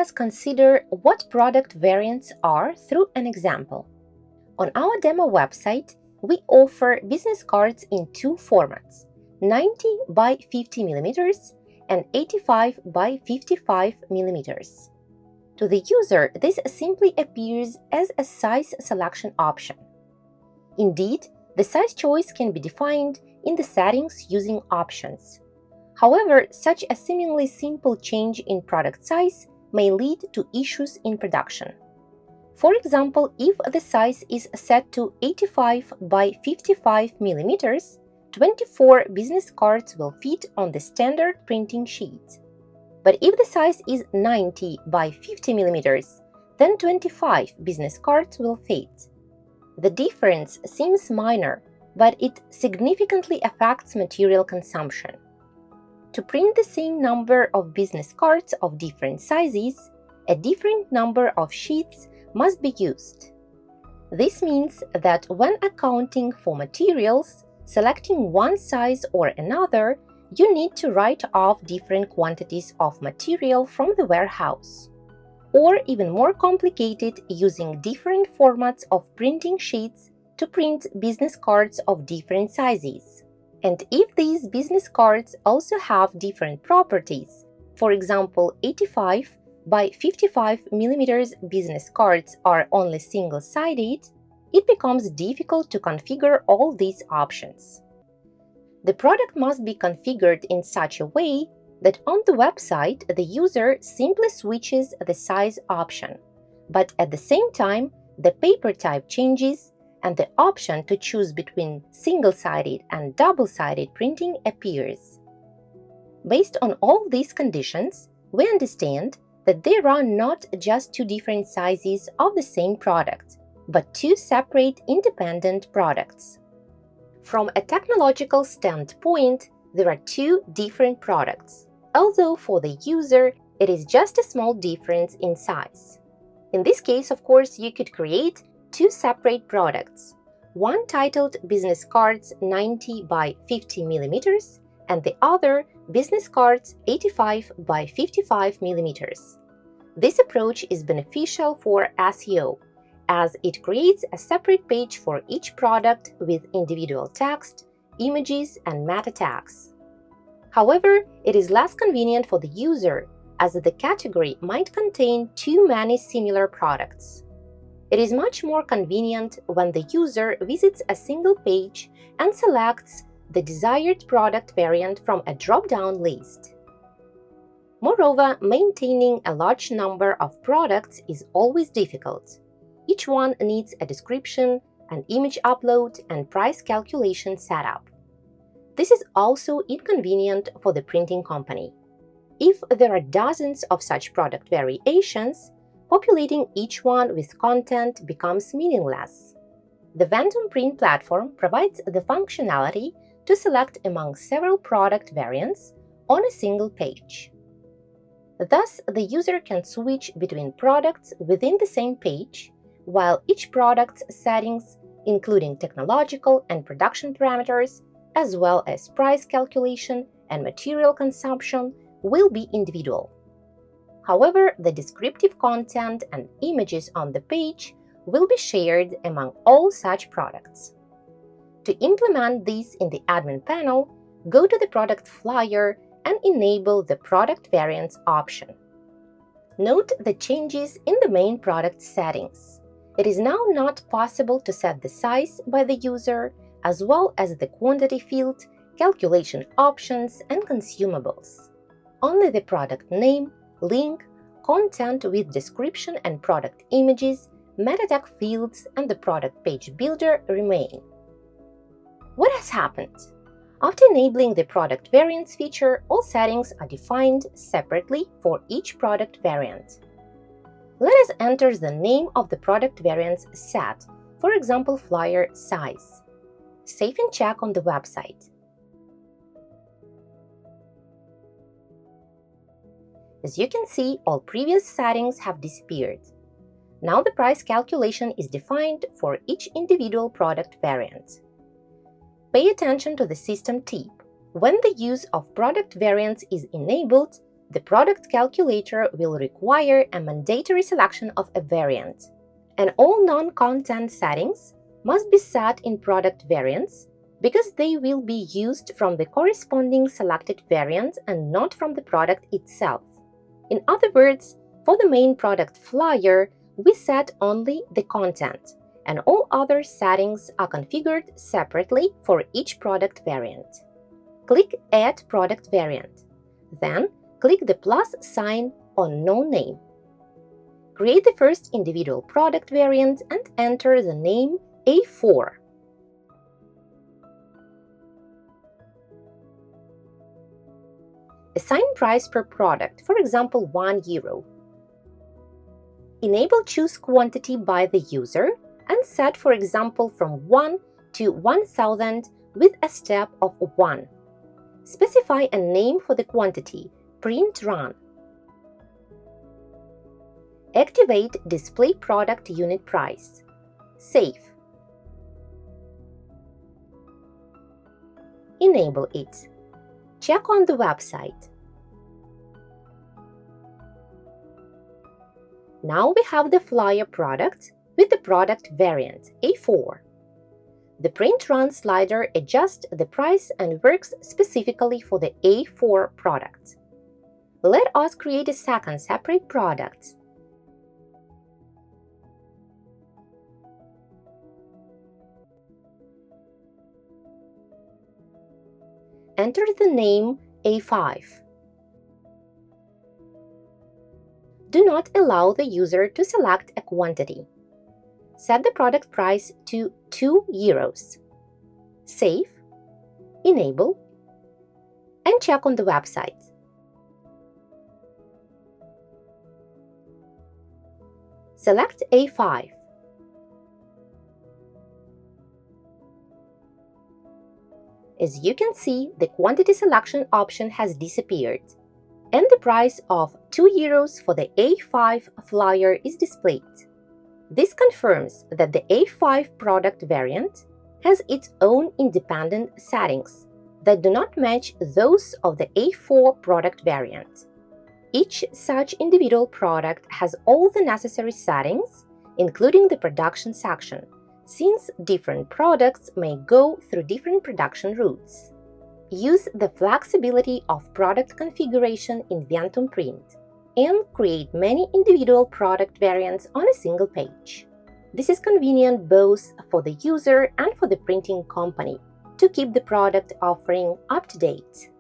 us consider what product variants are through an example. On our demo website, we offer business cards in two formats, 90 by 50 mm and 85 by 55 mm. To the user, this simply appears as a size selection option. Indeed, the size choice can be defined in the settings using options. However, such a seemingly simple change in product size may lead to issues in production. For example, if the size is set to 85 by 55 mm, 24 business cards will fit on the standard printing sheet. But if the size is 90 by 50 mm, then 25 business cards will fit. The difference seems minor, but it significantly affects material consumption. To print the same number of business cards of different sizes, a different number of sheets must be used. This means that when accounting for materials, selecting one size or another, you need to write off different quantities of material from the warehouse. Or even more complicated, using different formats of printing sheets to print business cards of different sizes. And if these business cards also have different properties, for example, 85 by 55 mm business cards are only single-sided, it becomes difficult to configure all these options. The product must be configured in such a way that on the website the user simply switches the size option, but at the same time the paper type changes and the option to choose between single-sided and double-sided printing appears. Based on all these conditions, we understand that there are not just two different sizes of the same product, but two separate independent products. From a technological standpoint, there are two different products, although for the user it is just a small difference in size. In this case, of course, you could create two separate products, one titled Business Cards 90 by 50 mm and the other Business Cards 85 by 55 mm. This approach is beneficial for SEO, as it creates a separate page for each product with individual text, images, and meta tags. However, it is less convenient for the user, as the category might contain too many similar products. It is much more convenient when the user visits a single page and selects the desired product variant from a drop-down list. Moreover, maintaining a large number of products is always difficult. Each one needs a description, an image upload, and price calculation setup. This is also inconvenient for the printing company. If there are dozens of such product variations, populating each one with content becomes meaningless. The Ventum Print platform provides the functionality to select among several product variants on a single page. Thus, the user can switch between products within the same page, while each product's settings, including technological and production parameters, as well as price calculation and material consumption, will be individual. However, the descriptive content and images on the page will be shared among all such products. To implement this in the admin panel, go to the product flyer and enable the product variants option. Note the changes in the main product settings. It is now not possible to set the size by the user, as well as the quantity field, calculation options, and consumables. Only the product name, link, content with description and product images, meta tag fields, and the product page builder remain. What has happened? After enabling the product variants feature, all settings are defined separately for each product variant. Let us enter the name of the product variants set, for example, flyer size. Save and check on the website. As you can see, all previous settings have disappeared. Now the price calculation is defined for each individual product variant. Pay attention to the system tip. When the use of product variants is enabled, The product calculator will require a mandatory selection of a variant, and all non-content settings must be set in product variants because they will be used from the corresponding selected variant and not from the product itself. In other words, for the main product flyer, we set only the content, and all other settings are configured separately for each product variant. Click Add Product Variant. Then, click the plus sign on No Name. Create the first individual product variant and enter the name A4. Assign price per product, for example, €1. Enable Choose Quantity by the user and set, for example, from 1 to 1000 with a step of 1. Specify a name for the quantity, Print Run. Activate Display Product Unit Price. Save. Enable it. Check on the website. Now we have the flyer product with the product variant A4. The Print Run slider adjusts the price and works specifically for the A4 product. Let us create a second separate product. Enter the name A5. Do not allow the user to select a quantity. Set the product price to €2. Save, enable, and check on the website. Select A5. As you can see, the quantity selection option has disappeared, and the price of €2 for the A5 flyer is displayed. This confirms that the A5 product variant has its own independent settings that do not match those of the A4 product variant. Each such individual product has all the necessary settings, including the production section, since different products may go through different production routes. Use the flexibility of product configuration in Ventum Print and create many individual product variants on a single page. This is convenient both for the user and for the printing company to keep the product offering up to date.